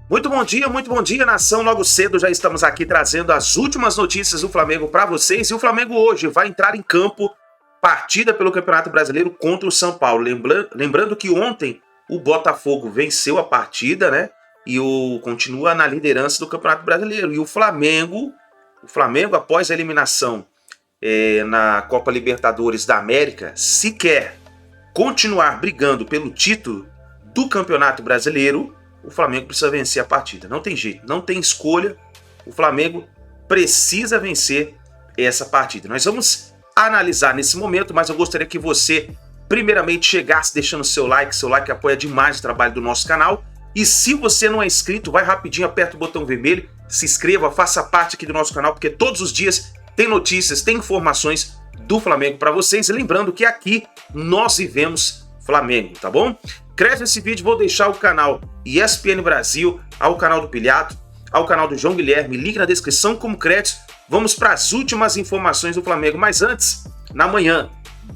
Muito bom dia, nação. Logo cedo já estamos aqui trazendo as últimas notícias do Flamengo para vocês. E o Flamengo hoje vai entrar em campo, partida pelo Campeonato Brasileiro contra o São Paulo. Lembrando que ontem o Botafogo venceu a partida, né? E continua na liderança do Campeonato Brasileiro. E o Flamengo após a eliminação na Copa Libertadores da América, se quer continuar brigando pelo título do Campeonato Brasileiro, o Flamengo precisa vencer a partida. Não tem jeito, não tem escolha. O Flamengo precisa vencer essa partida. Nós vamos analisar nesse momento, mas eu gostaria que você, primeiramente, chegasse deixando seu like. Seu like apoia demais o trabalho do nosso canal. E se você não é inscrito, vai rapidinho, aperta o botão vermelho, se inscreva, faça parte aqui do nosso canal, porque todos os dias tem notícias, tem informações do Flamengo para vocês. E lembrando que aqui nós vivemos Flamengo, tá bom? Crédito esse vídeo, vou deixar o canal ESPN Brasil, ao canal do Pilhato, ao canal do João Guilherme, link na descrição como crédito. Vamos para as últimas informações do Flamengo, mas antes, na manhã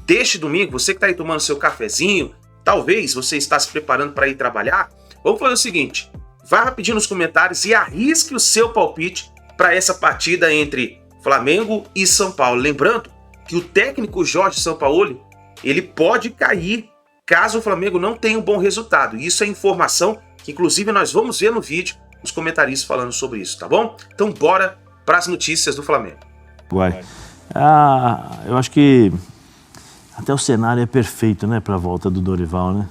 deste domingo, você que está aí tomando seu cafezinho, talvez você está se preparando para ir trabalhar, vamos fazer o seguinte, vá rapidinho nos comentários e arrisque o seu palpite para essa partida entre Flamengo e São Paulo. Lembrando que o técnico Jorge Sampaoli, ele pode cair caso o Flamengo não tenha um bom resultado. Isso é informação que, inclusive, nós vamos ver no vídeo os comentaristas falando sobre isso, tá bom? Então, bora para as notícias do Flamengo. Eu acho que até o cenário é perfeito, né, para a volta do Dorival, né?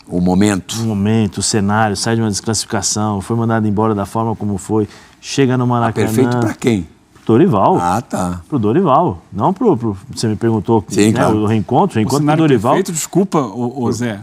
O momento, o cenário, sai de uma desclassificação, foi mandado embora da forma como foi, chega no Maracanã. Perfeito para quem? Dorival. Ah, tá. Pro Dorival. Não pro você me perguntou, sim, né, claro. o reencontro do Dorival. Perfeito, desculpa, Zé.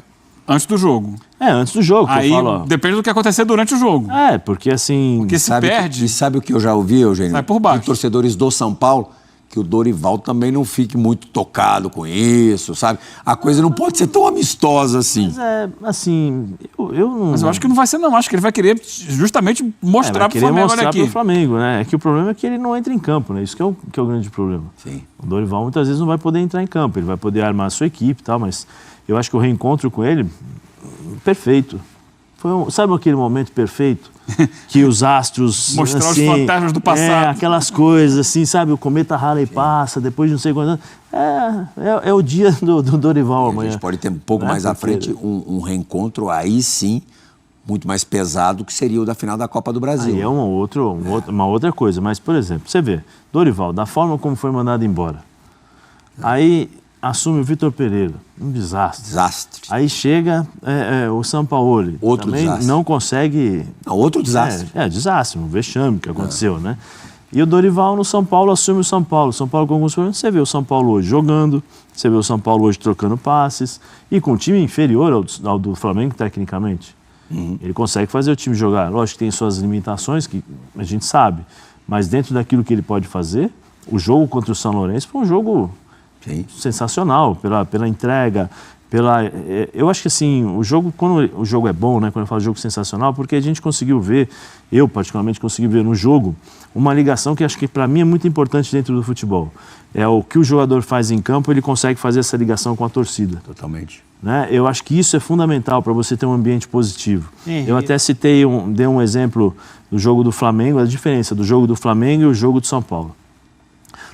Antes do jogo. Antes do jogo. Aí que eu falo, depende do que acontecer durante o jogo. Porque assim... Porque se perde... E sabe o que eu já ouvi, Eugênio? Sai por baixo. De torcedores do São Paulo, que o Dorival também não fique muito tocado com isso, sabe? A coisa não pode ser tão amistosa assim. Mas assim, eu não... Mas eu acho que não vai ser, não. Acho que ele vai querer justamente mostrar pro Flamengo, olha aqui. Pro Flamengo, né? É que o problema é que ele não entra em campo, né? Isso que é o grande problema. Sim. O Dorival muitas vezes não vai poder entrar em campo, ele vai poder armar a sua equipe e tal, mas eu acho que o reencontro com ele, perfeito. Sabe aquele momento perfeito? Que os astros... Mostrar assim, os fantasmas do passado. Aquelas coisas assim, sabe? O cometa Halley passa, depois de não sei quantos anos. É o dia do Dorival amanhã. A gente pode ter um pouco mais à frente um reencontro, aí sim, muito mais pesado, que seria o da final da Copa do Brasil. Aí é uma outra coisa. Mas, por exemplo, você vê, Dorival, da forma como foi mandado embora, aí assume o Vitor Pereira, um desastre. Aí chega o Sampaoli, outro também desastre. Não consegue... Outro desastre. Desastre, um vexame que aconteceu, né? E o Dorival no São Paulo assume o São Paulo com alguns problemas. Você vê o São Paulo hoje jogando, você vê o São Paulo hoje trocando passes, e com um time inferior ao do Flamengo, tecnicamente. Ele consegue fazer o time jogar. Lógico que tem suas limitações, que a gente sabe, mas dentro daquilo que ele pode fazer, o jogo contra o São Lourenço foi um jogo... Sim. Sensacional, pela entrega, eu acho que assim, quando o jogo é bom, né, quando eu falo jogo sensacional, porque a gente conseguiu ver, eu particularmente consegui ver no jogo, uma ligação que acho que para mim é muito importante dentro do futebol. É o que o jogador faz em campo, ele consegue fazer essa ligação com a torcida. Totalmente. Né? Eu acho que isso é fundamental para você ter um ambiente positivo. Eu até dei um exemplo do jogo do Flamengo, a diferença do jogo do Flamengo e o jogo do São Paulo.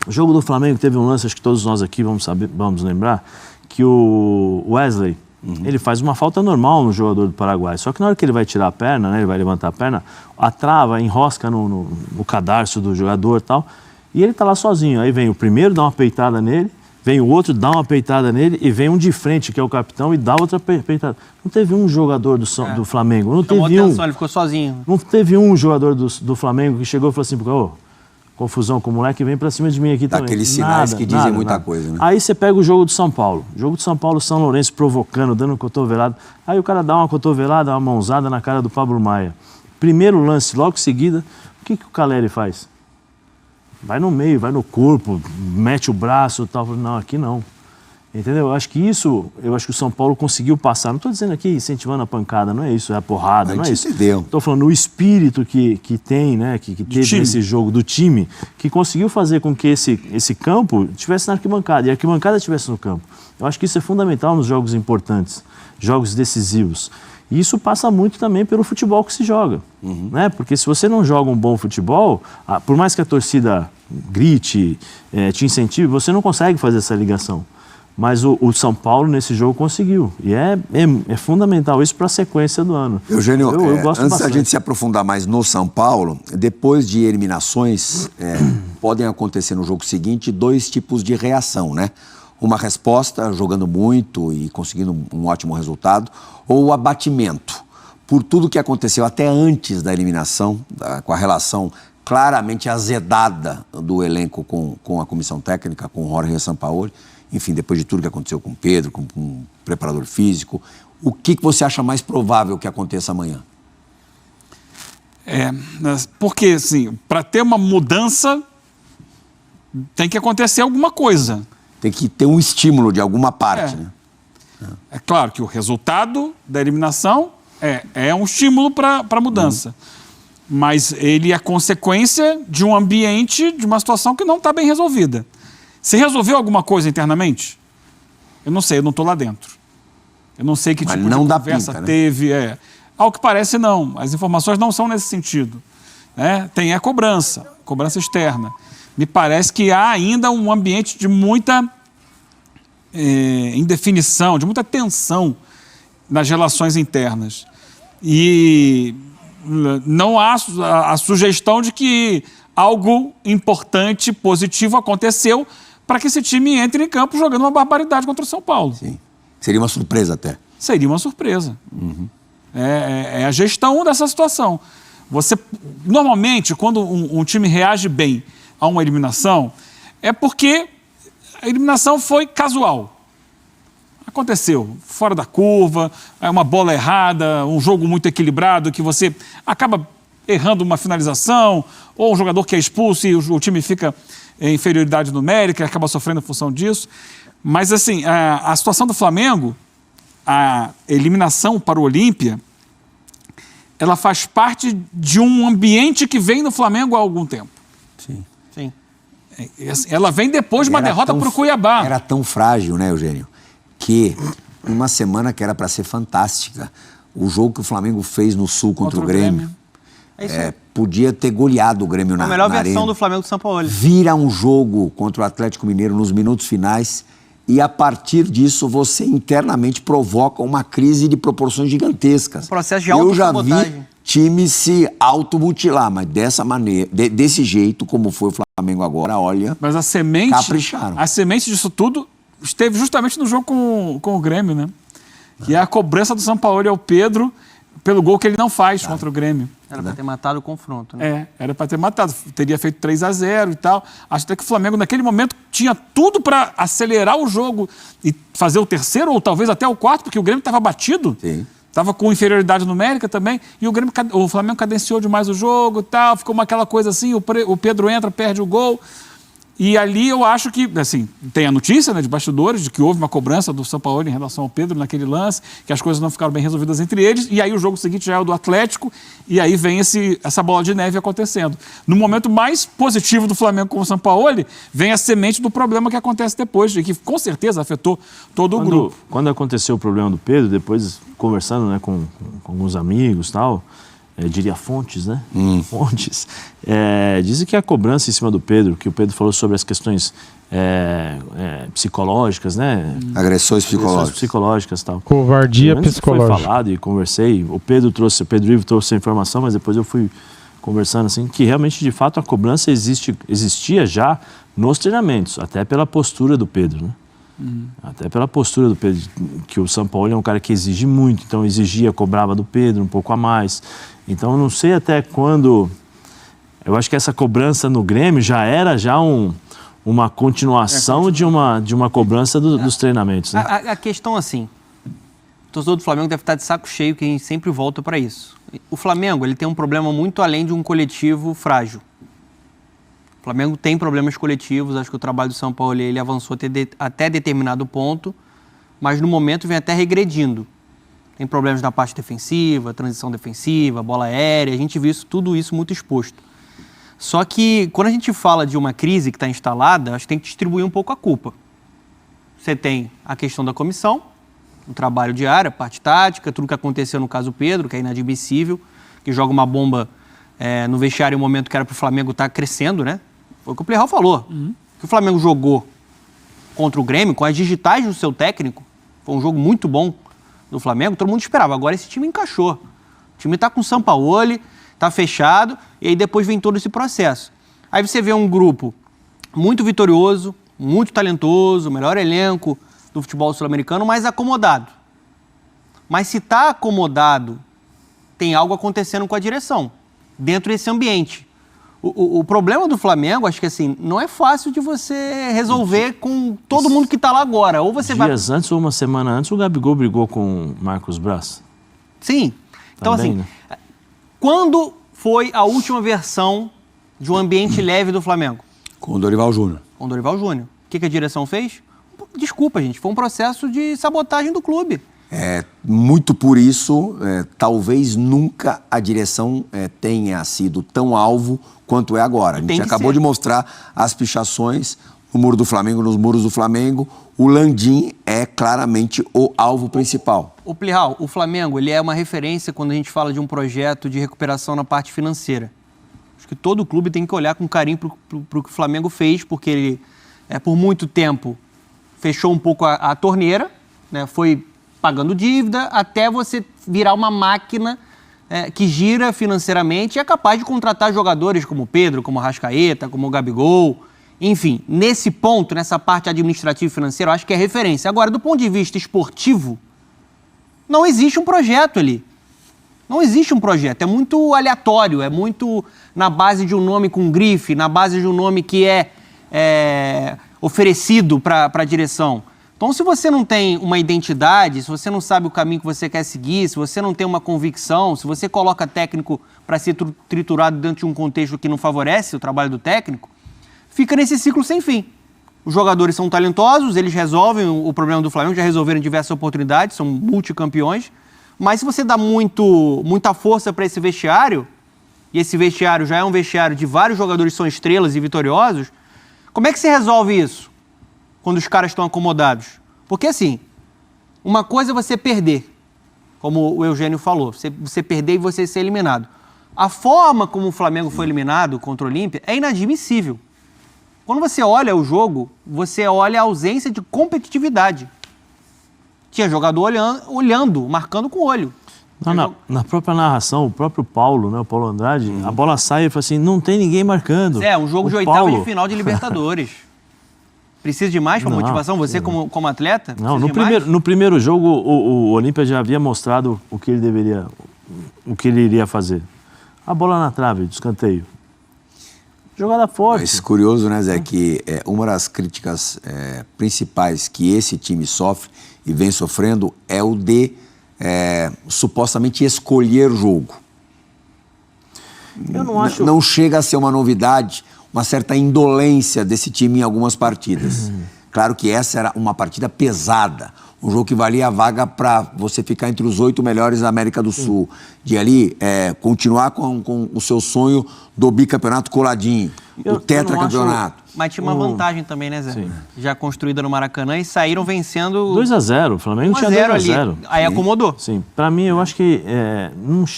O jogo do Flamengo teve um lance, acho que todos nós aqui vamos lembrar, que o Wesley, ele faz uma falta normal no jogador do Paraguai, só que na hora que ele vai tirar a perna, né, ele vai levantar a perna, a trava enrosca no cadarço do jogador e tal, e ele tá lá sozinho. Aí vem o primeiro, dá uma peitada nele, vem o outro, dá uma peitada nele, e vem um de frente, que é o capitão, e dá outra peitada. Não teve um jogador do Flamengo, não teve atenção, ele ficou sozinho. Não teve um jogador do Flamengo que chegou e falou assim, confusão com o moleque, vem pra cima de mim aqui também. Daqueles sinais que dizem muita coisa, né? Aí você pega o jogo do São Paulo. Jogo do São Paulo, São Lourenço provocando, dando cotovelada. Aí o cara dá uma cotovelada, uma mãozada na cara do Pablo Maia. Primeiro lance, logo em seguida, o que o Caleri faz? Vai no meio, vai no corpo, mete o braço e tal. Não, aqui não. Entendeu? Eu acho que o São Paulo conseguiu passar. Não estou dizendo aqui incentivando a pancada, não é isso, é a porrada, não é isso. Estou falando o espírito que tem, né, que teve nesse jogo do time, que conseguiu fazer com que esse campo estivesse na arquibancada e a arquibancada estivesse no campo. Eu acho que isso é fundamental nos jogos importantes, jogos decisivos. E isso passa muito também pelo futebol que se joga, né? Porque se você não joga um bom futebol, por mais que a torcida grite, te incentive, você não consegue fazer essa ligação. Mas o São Paulo, nesse jogo, conseguiu. E é fundamental isso para a sequência do ano. Eugênio, eu gosto antes bastante. da gente se aprofundar mais no São Paulo, depois de eliminações, podem acontecer no jogo seguinte 2 tipos de reação, né? Uma resposta, jogando muito e conseguindo um ótimo resultado, ou o abatimento por tudo que aconteceu até antes da eliminação, com a relação claramente azedada do elenco com a comissão técnica, com o Jorge Sampaoli. Enfim, depois de tudo que aconteceu com o Pedro, com o preparador físico, o que você acha mais provável que aconteça amanhã? Porque, assim, para ter uma mudança, tem que acontecer alguma coisa. Tem que ter um estímulo de alguma parte, né? É claro que o resultado da eliminação é um estímulo para a mudança. Mas ele é consequência de um ambiente, de uma situação que não está bem resolvida. Se resolveu alguma coisa internamente? Eu não sei, eu não estou lá dentro. Eu não sei que tipo de conversa teve. Ao que parece, não. As informações não são nesse sentido. Tem a cobrança externa. Me parece que há ainda um ambiente de muita indefinição, de muita tensão nas relações internas. E não há a sugestão de que algo importante, positivo aconteceu para que esse time entre em campo jogando uma barbaridade contra o São Paulo. Sim. Seria uma surpresa até. Seria uma surpresa. É a gestão dessa situação. Normalmente, quando um time reage bem a uma eliminação, é porque a eliminação foi casual. Aconteceu, fora da curva, uma bola errada, um jogo muito equilibrado que você acaba errando uma finalização, ou um jogador que é expulso e o time fica em inferioridade numérica, acaba sofrendo em função disso. Mas, assim, a situação do Flamengo, a eliminação para o Olímpia, ela faz parte de um ambiente que vem no Flamengo há algum tempo. Sim. Ela vem depois de uma derrota para o Cuiabá. Era tão frágil, né, Eugênio, que numa semana que era para ser fantástica, o jogo que o Flamengo fez no Sul contra o Grêmio, podia ter goleado o Grêmio na arena. A melhor versão do Flamengo do São Paulo. Vira um jogo contra o Atlético Mineiro nos minutos finais e, a partir disso, você internamente provoca uma crise de proporções gigantescas. Um processo de autossabotagem. Eu já vi times se automutilar, mas dessa maneira, desse jeito, como foi o Flamengo agora, olha, mas a semente, capricharam. A semente disso tudo esteve justamente no jogo com o Grêmio, né? Que é a cobrança do Sampaoli ao Pedro pelo gol que ele não faz contra o Grêmio. Era para ter matado o confronto, né? Era para ter matado. Teria feito 3-0 e tal. Acho até que o Flamengo, naquele momento, tinha tudo para acelerar o jogo e fazer o terceiro ou talvez até o quarto, porque o Grêmio estava batido. Sim. Estava com inferioridade numérica também. E o Flamengo cadenciou demais o jogo e tal. Ficou aquela coisa assim, o Pedro entra, perde o gol. E ali eu acho que, assim, tem a notícia, né, de bastidores, de que houve uma cobrança do Sampaoli em relação ao Pedro naquele lance, que as coisas não ficaram bem resolvidas entre eles, e aí o jogo seguinte já é o do Atlético, e aí vem essa bola de neve acontecendo. No momento mais positivo do Flamengo com o Sampaoli, vem a semente do problema que acontece depois, e que com certeza afetou todo o grupo. Quando aconteceu o problema do Pedro, depois conversando, né, com alguns amigos e tal, diria fontes, né? Fontes. Dizem que a cobrança em cima do Pedro, que o Pedro falou sobre as questões psicológicas, né? Agressões psicológicas e tal. Covardia psicológica. Foi falado e conversei. O Pedro Ivo trouxe a informação, mas depois eu fui conversando assim, que realmente, de fato, a cobrança existia já nos treinamentos, até pela postura do Pedro, né? Até pela postura do Pedro, que o Sampaoli é um cara que exige muito, então exigia, cobrava do Pedro um pouco a mais. Então, eu não sei até quando... Eu acho que essa cobrança no Grêmio já era uma continuação de uma cobrança dos treinamentos. Né? A questão, assim, o torcedor do Flamengo deve estar de saco cheio, que a gente sempre volta para isso. O Flamengo, ele tem um problema muito além de um coletivo frágil. O Flamengo tem problemas coletivos, acho que o trabalho do São Paulo ele avançou até determinado ponto, mas no momento vem até regredindo. Tem problemas na parte defensiva, transição defensiva, bola aérea, a gente viu tudo isso muito exposto. Só que quando a gente fala de uma crise que está instalada, acho que tem que distribuir um pouco a culpa. Você tem a questão da comissão, um trabalho diário, a parte tática, tudo que aconteceu no caso Pedro, que é inadmissível, que joga uma bomba no vestiário em um momento que era para o Flamengo estar crescendo, né? Foi o que o Plihal falou. Que o Flamengo jogou contra o Grêmio, com as digitais do seu técnico, foi um jogo muito bom do Flamengo, todo mundo esperava. Agora esse time encaixou. O time está com o Sampaoli, está fechado, e aí depois vem todo esse processo. Aí você vê um grupo muito vitorioso, muito talentoso, o melhor elenco do futebol sul-americano, mas acomodado. Mas se está acomodado, tem algo acontecendo com a direção, dentro desse ambiente. O problema do Flamengo, acho que assim, não é fácil de você resolver com todo mundo que está lá agora. Ou você Dias antes ou uma semana antes, o Gabigol brigou com o Marcos Braz. Sim. Então, Também, assim, né? quando foi a última versão de um ambiente leve do Flamengo? Com o Dorival Júnior. Com o Dorival Júnior. O que a direção fez? Desculpa, gente, foi um processo de sabotagem do clube. Muito por isso, talvez nunca a direção tenha sido tão alvo quanto é agora. A gente acabou de mostrar as pichações no muro do Flamengo, nos muros do Flamengo. O Landim é claramente o alvo principal. O Plihal, o Flamengo, ele é uma referência quando a gente fala de um projeto de recuperação na parte financeira. Acho que todo clube tem que olhar com carinho para o que o Flamengo fez, porque ele, por muito tempo, fechou um pouco a torneira, né, foi pagando dívida, até você virar uma máquina que gira financeiramente e é capaz de contratar jogadores como o Pedro, como o Arrascaeta, como o Gabigol. Enfim, nesse ponto, nessa parte administrativa e financeira, eu acho que é referência. Agora, do ponto de vista esportivo, não existe um projeto ali. Não existe um projeto. É muito aleatório, é muito na base de um nome com grife, na base de um nome que é oferecido para a direção. Então, se você não tem uma identidade, se você não sabe o caminho que você quer seguir, se você não tem uma convicção, se você coloca técnico para ser triturado dentro de um contexto que não favorece o trabalho do técnico, fica nesse ciclo sem fim. Os jogadores são talentosos, eles resolvem o problema do Flamengo, já resolveram diversas oportunidades, são multicampeões, mas se você dá muita força para esse vestiário, e esse vestiário já é um vestiário de vários jogadores que são estrelas e vitoriosos, como é que se resolve isso quando os caras estão acomodados? Porque assim, uma coisa é você perder, como o Eugênio falou, você perder e você ser eliminado. A forma como o Flamengo foi eliminado contra o Olímpia é inadmissível. Quando você olha o jogo, você olha a ausência de competitividade. Tinha jogador olhando, marcando com o olho. Na própria narração, o próprio Paulo, né, o Paulo Andrade, a bola sai e fala assim, não tem ninguém marcando. Um jogo de oitava de final de Libertadores. Precisa de mais para motivação? Você como atleta? Não, no primeiro jogo o Olímpia já havia mostrado o que ele iria fazer. A bola na trave, do escanteio. Jogada forte. Mas curioso, né, Zé, que uma das críticas principais que esse time sofre e vem sofrendo é o de supostamente escolher o jogo. Eu não acho... Não chega a ser uma novidade, uma certa indolência desse time em algumas partidas. Claro que essa era uma partida pesada, um jogo que valia a vaga para você ficar entre os 8 melhores da América do Sul. De ali, continuar com o seu sonho do bicampeonato coladinho, o tetracampeonato. Mas tinha uma vantagem também, né, Zé? Sim. Já construída no Maracanã e saíram vencendo... 2-0, o Flamengo tinha 2-0. Aí acomodou. Sim, para mim eu acho que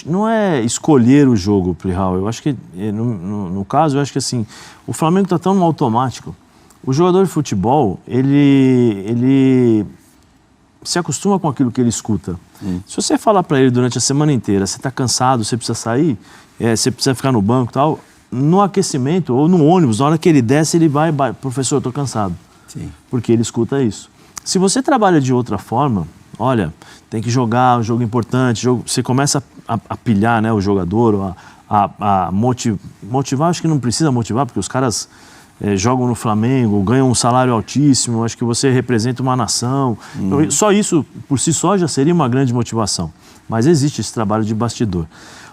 não é escolher o jogo, Plihal. Eu acho que, no caso, eu acho que assim, o Flamengo está tão no automático. O jogador de futebol, ele se acostuma com aquilo que ele escuta. Se você falar para ele durante a semana inteira, você está cansado, você precisa sair, você precisa ficar no banco e tal, no aquecimento ou no ônibus, na hora que ele desce, ele vai, professor, eu estou cansado. Sim. Porque ele escuta isso. Se você trabalha de outra forma, olha, tem que jogar um jogo importante, você começa a pilhar, né, o jogador, a motivar, acho que não precisa motivar, porque os caras jogam no Flamengo, ganham um salário altíssimo, acho que você representa uma nação. Só isso, por si só, já seria uma grande motivação. Mas existe esse trabalho de bastidor.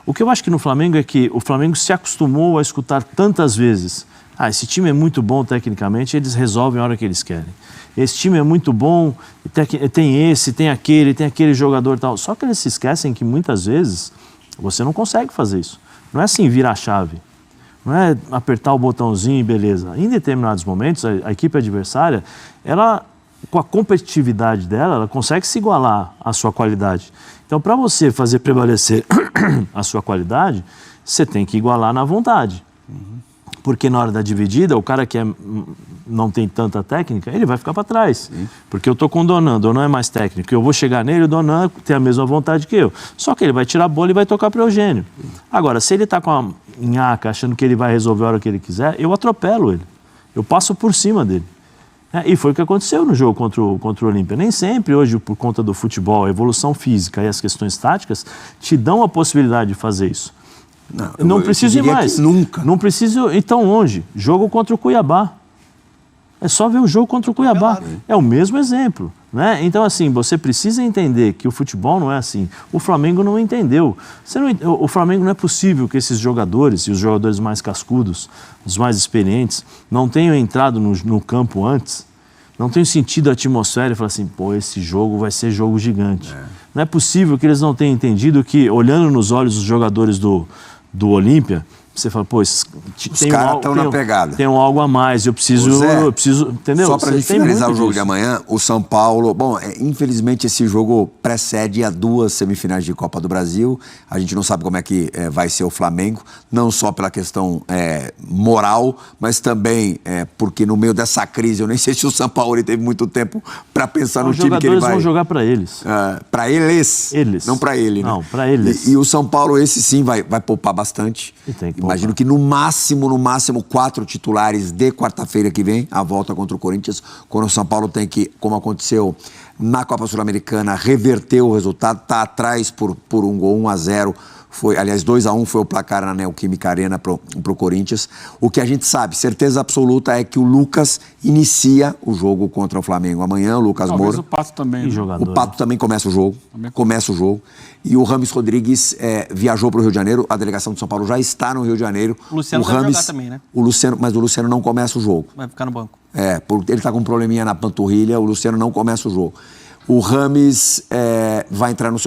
O que eu acho que no Flamengo é que o Flamengo se acostumou a escutar tantas vezes: esse time é muito bom tecnicamente, eles resolvem a hora que eles querem. Esse time é muito bom, tem aquele jogador e tal. Só que eles se esquecem que muitas vezes você não consegue fazer isso. Não é assim virar a chave. Não é apertar o botãozinho e beleza. Em determinados momentos, a equipe adversária, ela com a competitividade dela, ela consegue se igualar à sua qualidade. Então, para você fazer prevalecer a sua qualidade, você tem que igualar na vontade. Porque na hora da dividida, o cara que não tem tanta técnica, ele vai ficar para trás. Porque eu estou com o Donan é mais técnico. Eu vou chegar nele, o Donan tem a mesma vontade que eu. Só que ele vai tirar a bola e vai tocar para o Eugênio. Agora, se ele está com a nhaca, achando que ele vai resolver a hora que ele quiser, eu atropelo ele. Eu passo por cima dele. E foi o que aconteceu no jogo contra o Olímpia. Nem sempre, hoje, por conta do futebol, a evolução física e as questões táticas, te dão a possibilidade de fazer isso. Não preciso ir mais. Nunca. Não preciso ir tão longe. Jogo contra o Cuiabá. É só ver o jogo contra o Cuiabá. É o mesmo exemplo. Né? Então, assim, você precisa entender que o futebol não é assim. O Flamengo não entendeu. O Flamengo não é possível que esses jogadores, e os jogadores mais cascudos, os mais experientes, não tenham entrado no campo antes, não tenham sentido a atmosfera e falar assim, pô, esse jogo vai ser jogo gigante. Não é possível que eles não tenham entendido que, olhando nos olhos dos jogadores do Olímpia, você fala, pô, os caras estão na pegada. Tem algo a mais, eu preciso, entendeu? Só para finalizar o jogo de amanhã, o São Paulo... Bom, infelizmente esse jogo precede a 2 semifinais de Copa do Brasil. A gente não sabe como é que vai ser o Flamengo, não só pela questão moral, mas também porque no meio dessa crise, eu nem sei se o São Paulo teve muito tempo para pensar no time que ele vai... Os jogadores vão jogar para eles. Para eles? Eles. Não para ele, né? Não, para eles. E o São Paulo, esse sim, vai poupar bastante. Imagino que no máximo 4 titulares de quarta-feira que vem, a volta contra o Corinthians, quando o São Paulo tem que, como aconteceu na Copa Sul-Americana, reverter o resultado, tá atrás por 1-0, foi, aliás, 2-1 foi o placar na Neoquímica Arena pro Corinthians. O que a gente sabe, certeza absoluta, é que o Lucas inicia o jogo contra o Flamengo amanhã, o Lucas Moura. O Pato também. O Pato também começa o jogo. E o Rames Rodrigues viajou para o Rio de Janeiro, a delegação de São Paulo já está no Rio de Janeiro. O Luciano vai jogar também, né? Mas o Luciano não começa o jogo. Vai ficar no banco. Porque ele está com um probleminha na panturrilha, o Luciano não começa o jogo. O Rames vai entrar no...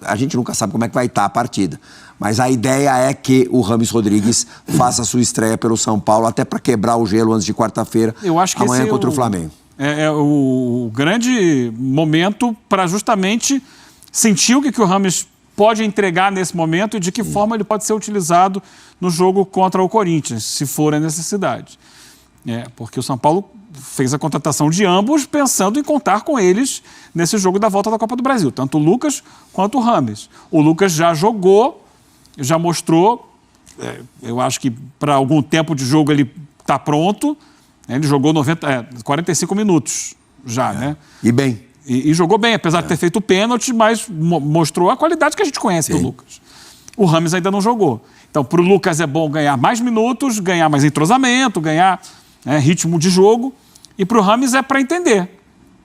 A gente nunca sabe como é que vai estar a partida. Mas a ideia é que o Rames Rodrigues faça a sua estreia pelo São Paulo, até para quebrar o gelo antes de quarta-feira, amanhã contra o Flamengo. É o grande momento para justamente sentir o que o Rames pode entregar nesse momento e de que forma ele pode ser utilizado no jogo contra o Corinthians, se for a necessidade. Porque o São Paulo fez a contratação de ambos pensando em contar com eles nesse jogo da volta da Copa do Brasil, tanto o Lucas quanto o Rames. O Lucas já jogou, já mostrou, eu acho que para algum tempo de jogo ele está pronto, ele jogou 45 minutos já, né? E bem. E jogou bem, apesar de ter feito o pênalti, mas mostrou a qualidade que a gente conhece do Lucas. O Rames ainda não jogou. Então, para o Lucas é bom ganhar mais minutos, ganhar mais entrosamento, ganhar ritmo de jogo. E para o Rames é para entender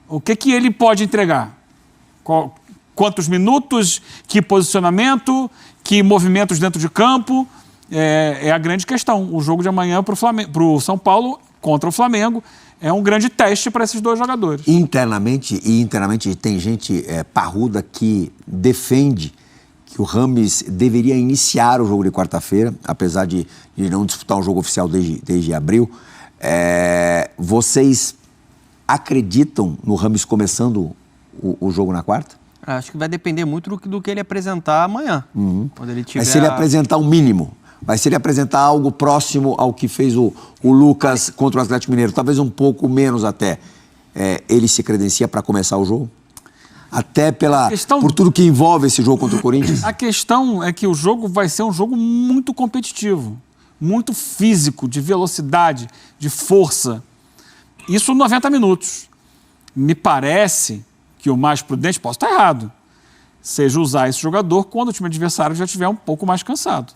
o que ele pode entregar. Quantos minutos, que posicionamento, que movimentos dentro de campo. É a grande questão. O jogo de amanhã para o São Paulo contra o Flamengo é um grande teste para esses dois jogadores. Internamente tem gente parruda que defende que o Rames deveria iniciar o jogo de quarta-feira, apesar de não disputar um jogo oficial desde abril. Vocês acreditam no Rames começando o jogo na quarta? Acho que vai depender muito do que ele apresentar amanhã. Quando ele tiver... Mas se ele apresentar o mínimo, se ele apresentar algo próximo ao que fez o Lucas contra o Atlético Mineiro, talvez um pouco menos até, ele se credencia para começar o jogo? Até por tudo que envolve esse jogo contra o Corinthians? A questão é que o jogo vai ser um jogo muito competitivo, muito físico, de velocidade, de força. Isso 90 minutos. Me parece que o mais prudente, posso estar errado, seja usar esse jogador quando o time adversário já estiver um pouco mais cansado.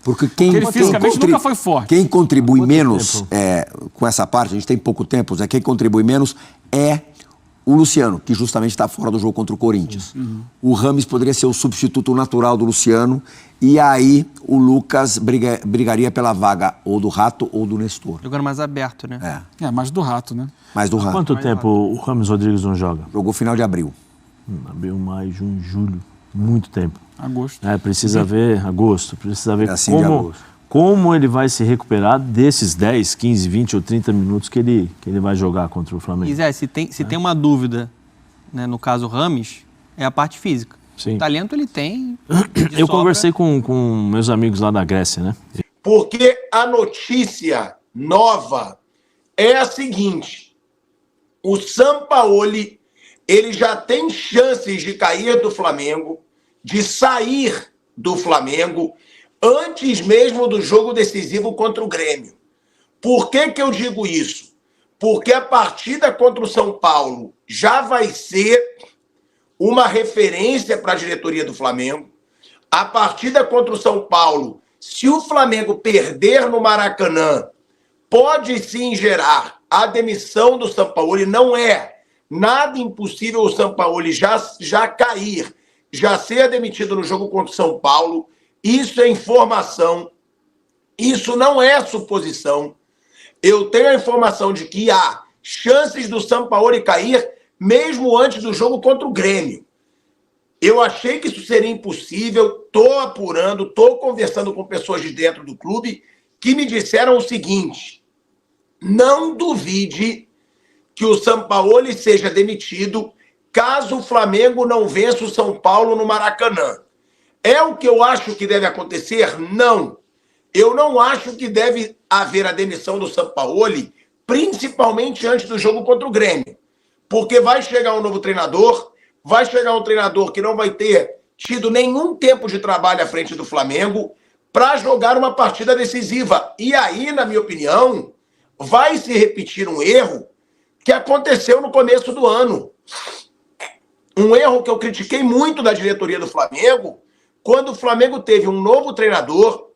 Porque ele fisicamente nunca foi forte. Quem contribui menos com essa parte, a gente tem pouco tempo, quem contribui menos é o Luciano, que justamente está fora do jogo contra o Corinthians. O Rames poderia ser o substituto natural do Luciano e aí o Lucas brigaria pela vaga ou do Rato ou do Nestor. Jogando mais aberto, né? Mais do Rato, né? Mais do Rato. Quanto tempo o Rames Rodrigues não joga? Jogou final de abril. Abril, maio, junho, julho. Muito tempo. Agosto. Precisa ver agosto. Precisa ver como ele vai se recuperar desses 10, 15, 20 ou 30 minutos que ele vai jogar contra o Flamengo. E Zé, se tem uma dúvida, né, no caso Rames, é a parte física. Sim. O talento ele tem. Eu conversei com meus amigos lá da Grécia, né? Porque a notícia nova é a seguinte: o Sampaoli, ele já tem chances de cair do Flamengo, de sair do Flamengo, antes mesmo do jogo decisivo contra o Grêmio. Por que eu digo isso? Porque a partida contra o São Paulo já vai ser uma referência para a diretoria do Flamengo. A partida contra o São Paulo, se o Flamengo perder no Maracanã, pode sim gerar a demissão do Sampaoli. Não é nada impossível o Sampaoli já cair, já ser demitido no jogo contra o São Paulo. Isso é informação, isso não é suposição. Eu tenho a informação de que há chances do Sampaoli cair mesmo antes do jogo contra o Grêmio. Eu achei que isso seria impossível, estou apurando, estou conversando com pessoas de dentro do clube que me disseram o seguinte: não duvide que o Sampaoli seja demitido caso o Flamengo não vença o São Paulo no Maracanã. É o que eu acho que deve acontecer? Não. Eu não acho que deve haver a demissão do Sampaoli, principalmente antes do jogo contra o Grêmio. Porque vai chegar um novo treinador, vai chegar um treinador que não vai ter tido nenhum tempo de trabalho à frente do Flamengo para jogar uma partida decisiva. E aí, na minha opinião, vai se repetir um erro que aconteceu no começo do ano. Um erro que eu critiquei muito da diretoria do Flamengo, quando o Flamengo teve um novo treinador,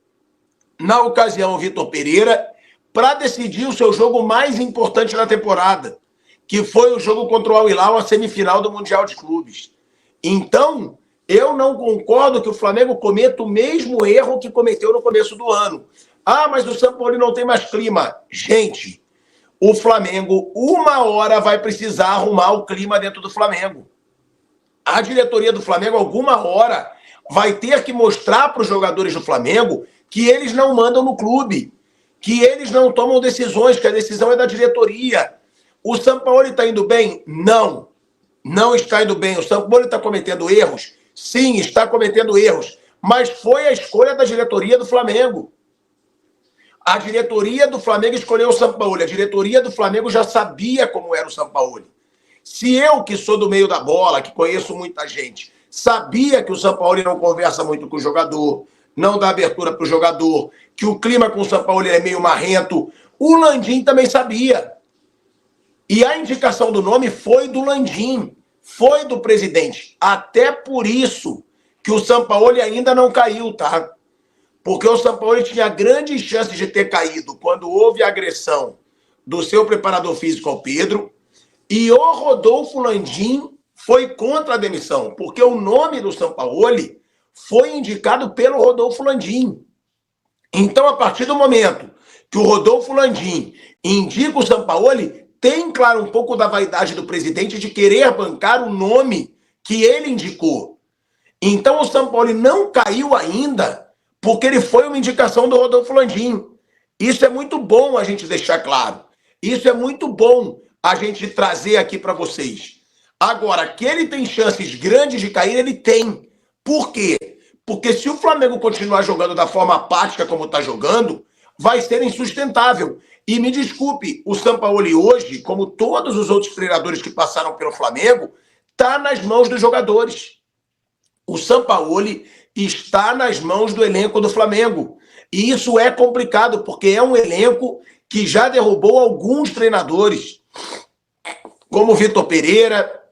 na ocasião o Vitor Pereira, para decidir o seu jogo mais importante na temporada, que foi o jogo contra o Al Hilal, a semifinal do Mundial de Clubes. Então, eu não concordo que o Flamengo cometa o mesmo erro que cometeu no começo do ano. Ah, mas o Sampaoli não tem mais clima. Gente, o Flamengo, uma hora vai precisar arrumar o clima dentro do Flamengo. A diretoria do Flamengo, alguma hora, vai ter que mostrar para os jogadores do Flamengo que eles não mandam no clube, que eles não tomam decisões, que a decisão é da diretoria. O Sampaoli está indo bem? Não. Não está indo bem. O Sampaoli está cometendo erros? Sim, está cometendo erros. Mas foi a escolha da diretoria do Flamengo. A diretoria do Flamengo escolheu o Sampaoli. A diretoria do Flamengo já sabia como era o Sampaoli. Se eu, que sou do meio da bola, que conheço muita gente, sabia que o Sampaoli não conversa muito com o jogador, não dá abertura para o jogador, que o clima com o Sampaoli é meio marrento, o Landim também sabia. E a indicação do nome foi do Landim, foi do presidente. Até por isso que o Sampaoli ainda não caiu, tá? Porque o Sampaoli tinha grandes chances de ter caído quando houve a agressão do seu preparador físico ao Pedro, e o Rodolfo Landim foi contra a demissão, porque o nome do Sampaoli foi indicado pelo Rodolfo Landim. Então, a partir do momento que o Rodolfo Landim indica o Sampaoli, tem, claro, um pouco da vaidade do presidente de querer bancar o nome que ele indicou. Então, o Sampaoli não caiu ainda porque ele foi uma indicação do Rodolfo Landim. Isso é muito bom a gente deixar claro. Isso é muito bom a gente trazer aqui para vocês. Agora, que ele tem chances grandes de cair, ele tem. Por quê? Porque se o Flamengo continuar jogando da forma apática como está jogando, vai ser insustentável. E me desculpe, o Sampaoli hoje, como todos os outros treinadores que passaram pelo Flamengo, está nas mãos dos jogadores. O Sampaoli está nas mãos do elenco do Flamengo. E isso é complicado, porque é um elenco que já derrubou alguns treinadores, como o Vitor Pereira,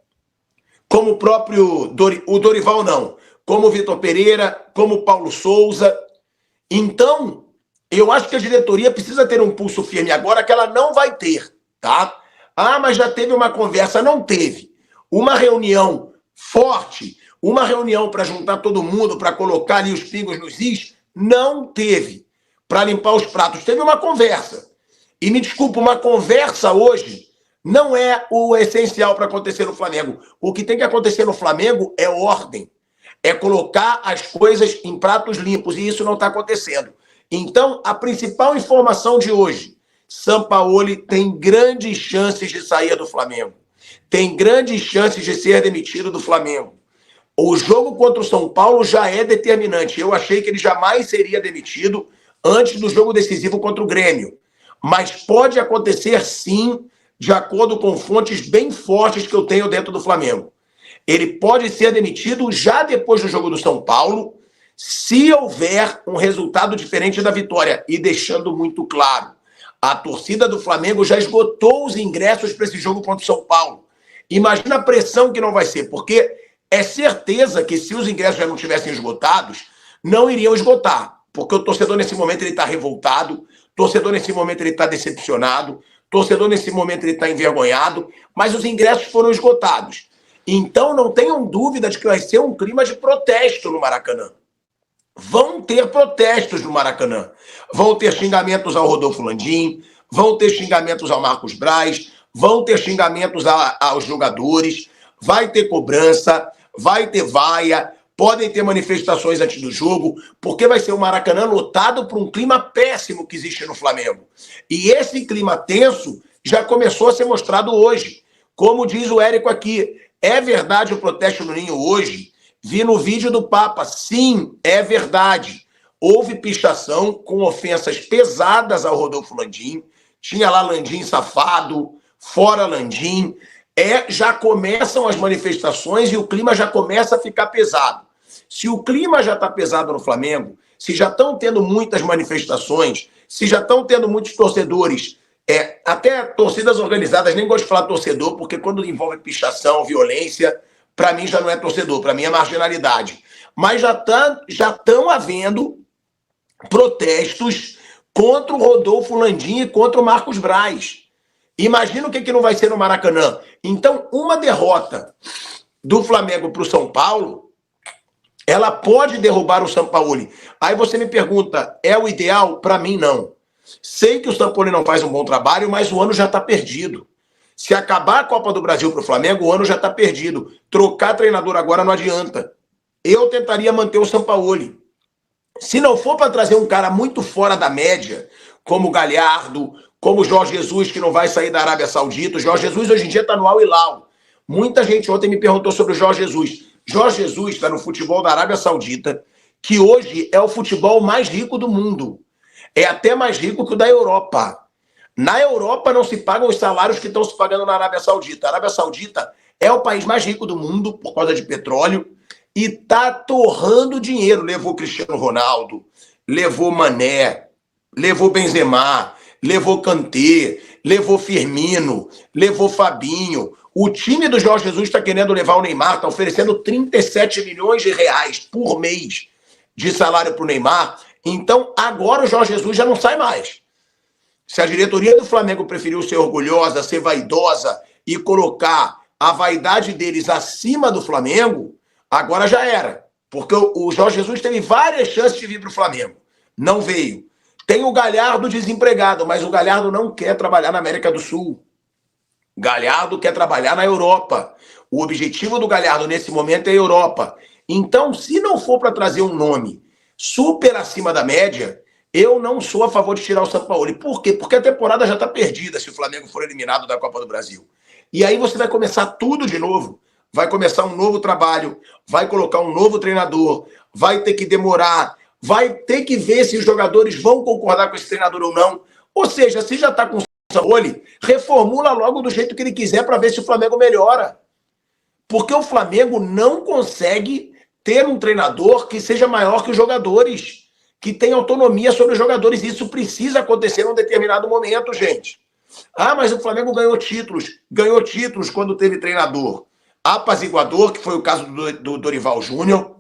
como o próprio o Dorival não, como o Vitor Pereira, como o Paulo Souza. Então, eu acho que a diretoria precisa ter um pulso firme agora, que ela não vai ter, tá? Ah, mas já teve uma conversa. Não teve. Uma reunião forte, uma reunião para juntar todo mundo, para colocar ali os pingos nos is, não teve. Para limpar os pratos. Teve uma conversa. E me desculpa, uma conversa hoje não é o essencial para acontecer no Flamengo. O que tem que acontecer no Flamengo é ordem. É colocar as coisas em pratos limpos. E isso não está acontecendo. Então, a principal informação de hoje, Sampaoli tem grandes chances de sair do Flamengo. Tem grandes chances de ser demitido do Flamengo. O jogo contra o São Paulo já é determinante. Eu achei que ele jamais seria demitido antes do jogo decisivo contra o Grêmio. Mas pode acontecer sim, de acordo com fontes bem fortes que eu tenho dentro do Flamengo. Ele pode ser demitido já depois do jogo do São Paulo, se houver um resultado diferente da vitória. E deixando muito claro, a torcida do Flamengo já esgotou os ingressos para esse jogo contra o São Paulo. Imagina a pressão que não vai ser, porque é certeza que se os ingressos já não tivessem esgotados, não iriam esgotar. Porque o torcedor nesse momento ele está revoltado, o torcedor nesse momento ele está decepcionado, o torcedor nesse momento ele está envergonhado, mas os ingressos foram esgotados. Então não tenham dúvida de que vai ser um clima de protesto no Maracanã. Vão ter protestos no Maracanã. Vão ter xingamentos ao Rodolfo Landim, vão ter xingamentos ao Marcos Braz, vão ter xingamentos aos jogadores, vai ter cobrança, vai ter vaia, podem ter manifestações antes do jogo, porque vai ser um Maracanã lotado por um clima péssimo que existe no Flamengo. E esse clima tenso já começou a ser mostrado hoje. Como diz o Érico aqui, é verdade o protesto no Ninho hoje? Vi no vídeo do Papa, sim, é verdade. Houve pichação com ofensas pesadas ao Rodolfo Landim, tinha lá Landim safado, fora Landim. Já começam as manifestações e o clima já começa a ficar pesado. Se o clima já está pesado no Flamengo, se já estão tendo muitas manifestações, se já estão tendo muitos torcedores, até torcidas organizadas, nem gosto de falar torcedor, porque quando envolve pichação, violência, para mim já não é torcedor, para mim é marginalidade. Mas já estão havendo protestos contra o Rodolfo Landim e contra o Marcos Braz. Imagina o que não vai ser no Maracanã. Então, uma derrota do Flamengo para o São Paulo, ela pode derrubar o Sampaoli. Aí você me pergunta, é o ideal? Para mim, não. Sei que o Sampaoli não faz um bom trabalho, mas o ano já está perdido. Se acabar a Copa do Brasil para o Flamengo, o ano já está perdido. Trocar treinador agora não adianta. Eu tentaria manter o Sampaoli. Se não for para trazer um cara muito fora da média, como o Galhardo, como o Jorge Jesus, que não vai sair da Arábia Saudita. O Jorge Jesus hoje em dia está no Al Hilal. Muita gente ontem me perguntou sobre o Jorge Jesus. Jorge Jesus está no futebol da Arábia Saudita, que hoje é o futebol mais rico do mundo. É até mais rico que o da Europa. Na Europa não se pagam os salários que estão se pagando na Arábia Saudita. A Arábia Saudita é o país mais rico do mundo por causa de petróleo e está torrando dinheiro. Levou Cristiano Ronaldo, levou Mané, levou Benzema, levou Kanté, levou Firmino, levou Fabinho. O time do Jorge Jesus está querendo levar o Neymar, está oferecendo 37 milhões de reais por mês de salário para o Neymar. Então, agora o Jorge Jesus já não sai mais. Se a diretoria do Flamengo preferiu ser orgulhosa, ser vaidosa e colocar a vaidade deles acima do Flamengo, agora já era. Porque o Jorge Jesus teve várias chances de vir para o Flamengo. Não veio. Tem o Galhardo desempregado, mas o Galhardo não quer trabalhar na América do Sul. Galhardo quer trabalhar na Europa. O objetivo do Galhardo nesse momento é a Europa. Então, se não for para trazer um nome super acima da média, eu não sou a favor de tirar o Sampaoli. Por quê? Porque a temporada já está perdida se o Flamengo for eliminado da Copa do Brasil. E aí você vai começar tudo de novo. Vai começar um novo trabalho, vai colocar um novo treinador, vai ter que demorar, vai ter que ver se os jogadores vão concordar com esse treinador ou não. Ou seja, se já está com o Sampaoli, reformula logo do jeito que ele quiser para ver se o Flamengo melhora. Porque o Flamengo não consegue ter um treinador que seja maior que os jogadores, que tenha autonomia sobre os jogadores. Isso precisa acontecer num determinado momento, gente. Ah, mas o Flamengo ganhou títulos quando teve treinador apaziguador, que foi o caso do Dorival Júnior.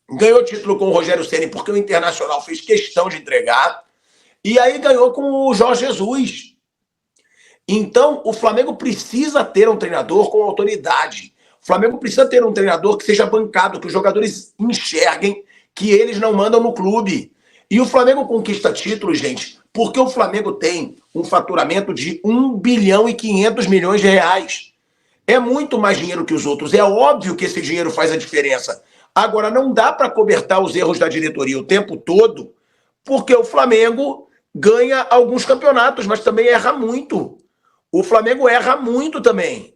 Ganhou título com o Rogério Ceni porque o Internacional fez questão de entregar. E aí ganhou com o Jorge Jesus. Então, o Flamengo precisa ter um treinador com autoridade. O Flamengo precisa ter um treinador que seja bancado, que os jogadores enxerguem que eles não mandam no clube. E o Flamengo conquista títulos, gente, porque o Flamengo tem um faturamento de 1 bilhão e 500 milhões de reais. É muito mais dinheiro que os outros. É óbvio que esse dinheiro faz a diferença. Agora, não dá para cobertar os erros da diretoria o tempo todo porque o Flamengo ganha alguns campeonatos, mas também erra muito. O Flamengo erra muito também.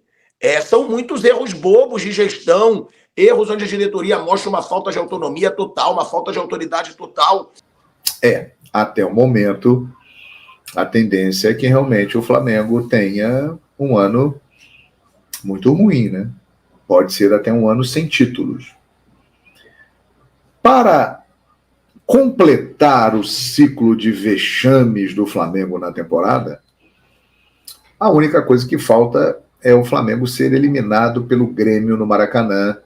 São muitos erros bobos de gestão, erros onde a diretoria mostra uma falta de autonomia total, uma falta de autoridade total. Até o momento, a tendência é que realmente o Flamengo tenha um ano muito ruim, né? Pode ser até um ano sem títulos. Para completar o ciclo de vexames do Flamengo na temporada, a única coisa que falta é o Flamengo ser eliminado pelo Grêmio no Maracanã,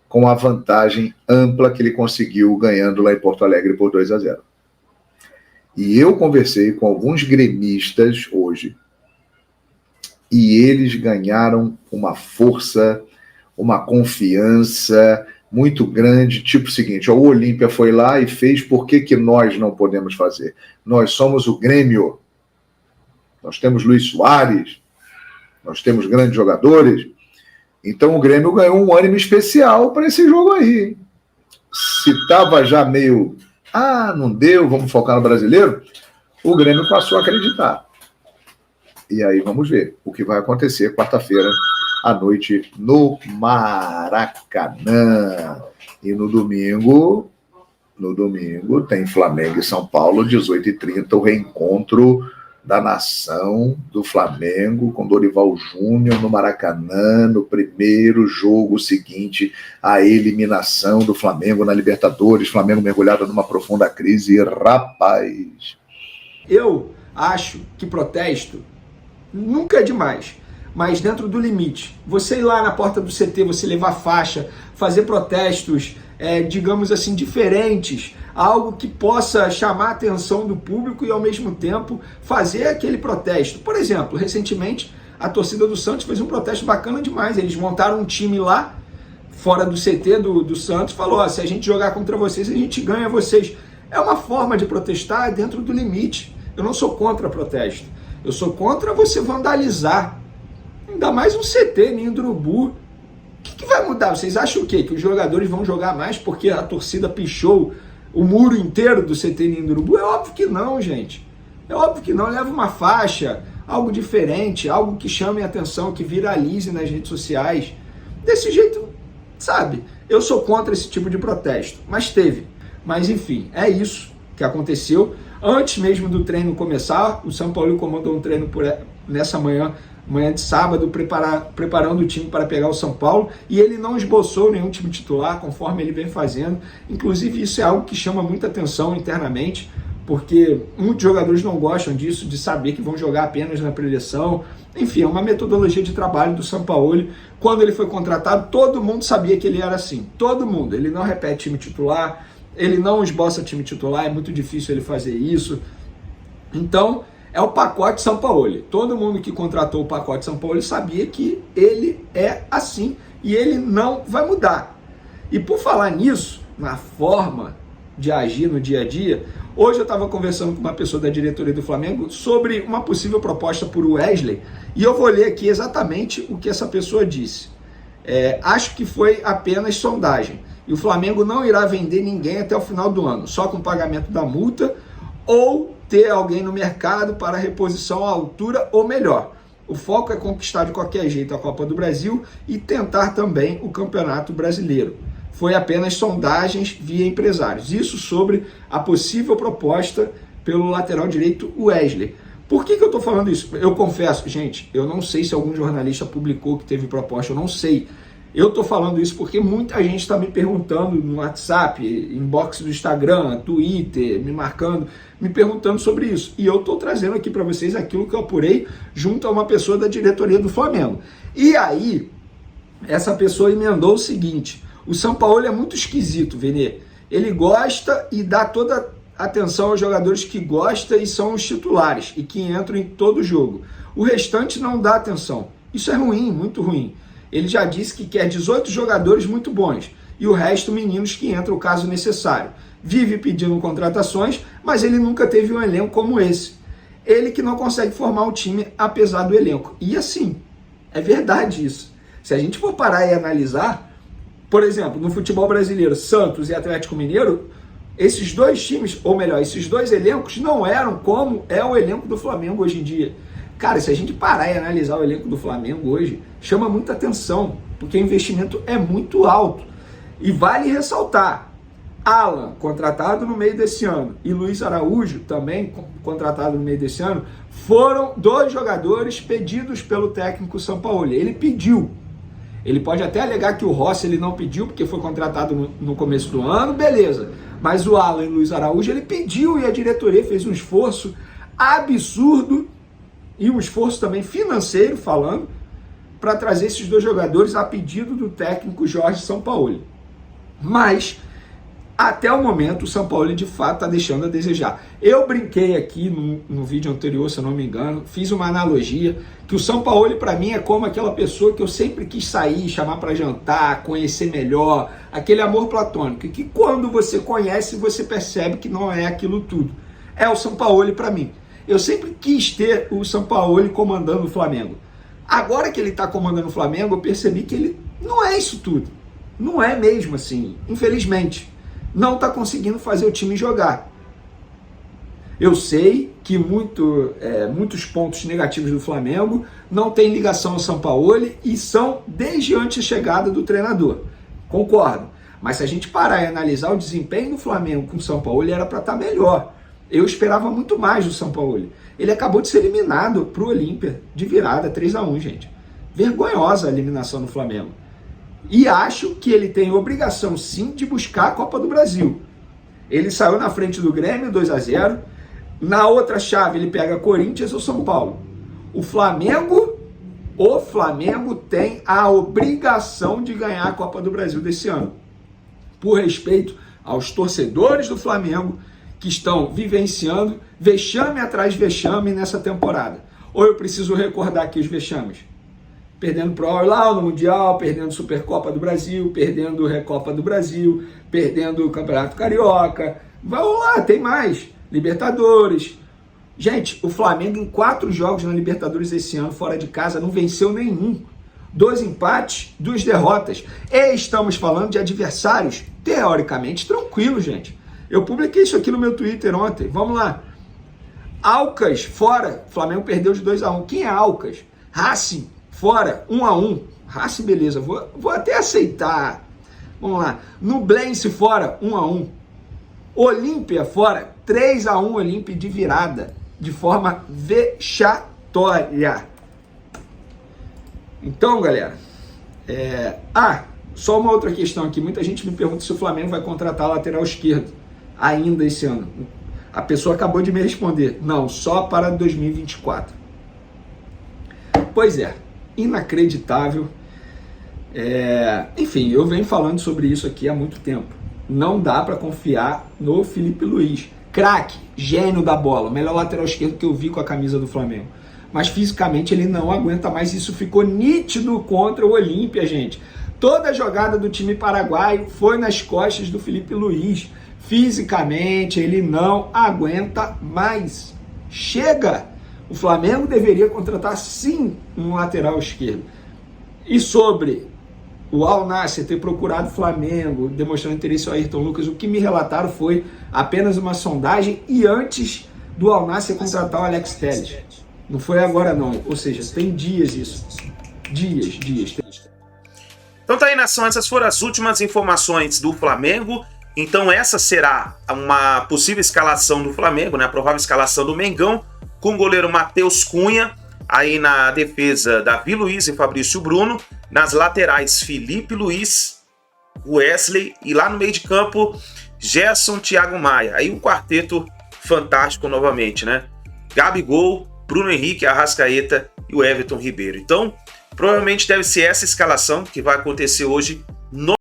com a vantagem ampla que ele conseguiu ganhando lá em Porto Alegre por 2-0. E eu conversei com alguns gremistas hoje, e eles ganharam uma força, uma confiança muito grande, tipo o seguinte: o Olímpia foi lá e fez, por que nós não podemos fazer? Nós somos o Grêmio, nós temos Luiz Soares, nós temos grandes jogadores, então o Grêmio ganhou um ânimo especial para esse jogo aí. Se estava já meio, não deu, vamos focar no brasileiro, o Grêmio passou a acreditar. E aí vamos ver o que vai acontecer quarta-feira à noite no Maracanã. E no domingo tem Flamengo e São Paulo, 18h30, o reencontro da nação do Flamengo com Dorival Júnior no Maracanã, no primeiro jogo seguinte à eliminação do Flamengo na Libertadores. Flamengo mergulhado numa profunda crise. Rapaz, eu acho que protesto nunca é demais, mas dentro do limite. Você ir lá na porta do CT, você levar faixa, fazer protestos, digamos assim, diferentes, algo que possa chamar a atenção do público e, ao mesmo tempo, fazer aquele protesto. Por exemplo, recentemente, a torcida do Santos fez um protesto bacana demais. Eles montaram um time lá, fora do CT do Santos, falou: se a gente jogar contra vocês, a gente ganha vocês. É uma forma de protestar dentro do limite. Eu não sou contra protesto. Eu sou contra você vandalizar. Ainda mais um CT, Ninho do Urubu. O que vai mudar? Vocês acham o quê? Que os jogadores vão jogar mais porque a torcida pichou o muro inteiro do CT Ninho do Urubu? É óbvio que não, gente. É óbvio que não. Leva uma faixa, algo diferente, algo que chame a atenção, que viralize nas redes sociais. Desse jeito, sabe? Eu sou contra esse tipo de protesto. Mas teve. Mas enfim, é isso que aconteceu. Antes mesmo do treino começar, o São Paulo comandou um treino nessa manhã de sábado, preparando o time para pegar o São Paulo, e ele não esboçou nenhum time titular, conforme ele vem fazendo. Inclusive, isso é algo que chama muita atenção internamente, porque muitos jogadores não gostam disso, de saber que vão jogar apenas na preleção. Enfim, é uma metodologia de trabalho do Sampaoli. Quando ele foi contratado, todo mundo sabia que ele era assim. Todo mundo. Ele não repete time titular, ele não esboça time titular, é muito difícil ele fazer isso. Então, é o pacote Sampaoli. Todo mundo que contratou o pacote Sampaoli sabia que ele é assim e ele não vai mudar. E por falar nisso, na forma de agir no dia a dia, hoje eu estava conversando com uma pessoa da diretoria do Flamengo sobre uma possível proposta por Wesley, e eu vou ler aqui exatamente o que essa pessoa disse. Acho que foi apenas sondagem, e o Flamengo não irá vender ninguém até o final do ano, só com pagamento da multa ou ter alguém no mercado para reposição à altura ou melhor. O foco é conquistar de qualquer jeito a Copa do Brasil e tentar também o Campeonato Brasileiro. Foi apenas sondagens via empresários. Isso sobre a possível proposta pelo lateral direito Wesley. Por que eu estou falando isso? Eu confesso, gente, eu não sei se algum jornalista publicou que teve proposta, eu não sei. Eu estou falando isso porque muita gente está me perguntando no WhatsApp, inbox do Instagram, Twitter, me marcando, me perguntando sobre isso. E eu estou trazendo aqui para vocês aquilo que eu apurei junto a uma pessoa da diretoria do Flamengo. E aí, essa pessoa emendou o seguinte: o Sampaoli é muito esquisito, Vene. Ele gosta e dá toda atenção aos jogadores que gostam e são os titulares e que entram em todo jogo. O restante não dá atenção. Isso é ruim, muito ruim. Ele já disse que quer 18 jogadores muito bons e o resto meninos que entram caso necessário. Vive pedindo contratações, mas ele nunca teve um elenco como esse. Ele que não consegue formar um time apesar do elenco. E assim, é verdade isso. Se a gente for parar e analisar, por exemplo, no futebol brasileiro, Santos e Atlético Mineiro, Esses dois times, ou melhor, esses dois elencos não eram como é o elenco do Flamengo hoje em dia. Cara, se a gente parar e analisar o elenco do Flamengo hoje, chama muita atenção, porque o investimento é muito alto. E vale ressaltar, Alan, contratado no meio desse ano, e Luiz Araújo, também contratado no meio desse ano, foram dois jogadores pedidos pelo técnico Sampaoli. Ele pediu. Ele pode até alegar que o Rossi ele não pediu, porque foi contratado no começo do ano, beleza. Mas o Alan e o Luiz Araújo, ele pediu e a diretoria fez um esforço absurdo e um esforço também financeiro, falando, para trazer esses dois jogadores a pedido do técnico Jorge Sampaoli. Mas, até o momento, o Sampaoli de fato está deixando a desejar. Eu brinquei aqui no vídeo anterior, se eu não me engano, fiz uma analogia, que o Sampaoli para mim é como aquela pessoa que eu sempre quis sair, chamar para jantar, conhecer melhor, aquele amor platônico, que quando você conhece, você percebe que não é aquilo tudo. É o Sampaoli para mim. Eu sempre quis ter o Sampaoli comandando o Flamengo. Agora que ele está comandando o Flamengo, eu percebi que ele não é isso tudo. Não é mesmo assim, infelizmente. Não está conseguindo fazer o time jogar. Eu sei que muitos pontos negativos do Flamengo não têm ligação ao Sampaoli e são desde antes da chegada do treinador. Concordo. Mas se a gente parar e analisar o desempenho do Flamengo com o Sampaoli, era para estar melhor. Eu esperava muito mais do Sampaoli. Ele acabou de ser eliminado para o Olímpia de virada, 3-1, gente. Vergonhosa a eliminação do Flamengo. E acho que ele tem obrigação, sim, de buscar a Copa do Brasil. Ele saiu na frente do Grêmio, 2-0. Na outra chave, ele pega Corinthians ou São Paulo. O Flamengo tem a obrigação de ganhar a Copa do Brasil desse ano. Por respeito aos torcedores do Flamengo que estão vivenciando vexame atrás de vexame nessa temporada. Ou eu preciso recordar aqui os vexames? Perdendo pro Al-Hilal no Mundial, perdendo Supercopa do Brasil, perdendo Recopa do Brasil, perdendo o Campeonato Carioca. Vamos lá, tem mais. Libertadores. Gente, o Flamengo em 4 jogos na Libertadores esse ano, fora de casa, não venceu nenhum. 2 empates, 2 derrotas. E estamos falando de adversários teoricamente tranquilos, gente. Eu publiquei isso aqui no meu Twitter ontem. Vamos lá. Alcas, fora. O Flamengo perdeu de 2-1. Quem é Alcas? Racing, fora. 1-1. Racing, beleza. Vou até aceitar. Vamos lá. Nublense, fora. 1-1. Olímpia, fora. 3-1 Olímpia de virada. De forma vexatória. Então, galera. Só uma outra questão aqui. Muita gente me pergunta se o Flamengo vai contratar lateral esquerdo ainda esse ano. A pessoa acabou de me responder. Não, só para 2024. Pois é, inacreditável. Enfim, eu venho falando sobre isso aqui há muito tempo. Não dá para confiar no Felipe Luiz. Craque, gênio da bola, melhor lateral esquerdo que eu vi com a camisa do Flamengo. Mas fisicamente ele não aguenta mais. Isso ficou nítido contra o Olímpia, gente. Toda a jogada do time paraguaio foi nas costas do Felipe Luiz. Fisicamente, ele não aguenta mais. Chega! O Flamengo deveria contratar, sim, um lateral esquerdo. E sobre o Al Nassr ter procurado o Flamengo, demonstrando interesse ao Ayrton Lucas, o que me relataram foi apenas uma sondagem e antes do Al Nassr contratar o Alex Telles. Não foi agora, não. Ou seja, tem dias isso. Dias. Então tá aí, nação, essas foram as últimas informações do Flamengo. Então essa será uma possível escalação do Flamengo, né? A provável escalação do Mengão, com o goleiro Matheus Cunha, aí na defesa Davi Luiz e Fabrício Bruno, nas laterais Felipe Luiz, Wesley e lá no meio de campo Gerson, Thiago Maia. Aí um quarteto fantástico novamente, né? Gabigol, Bruno Henrique, Arrascaeta e o Everton Ribeiro. Então, provavelmente deve ser essa escalação que vai acontecer hoje no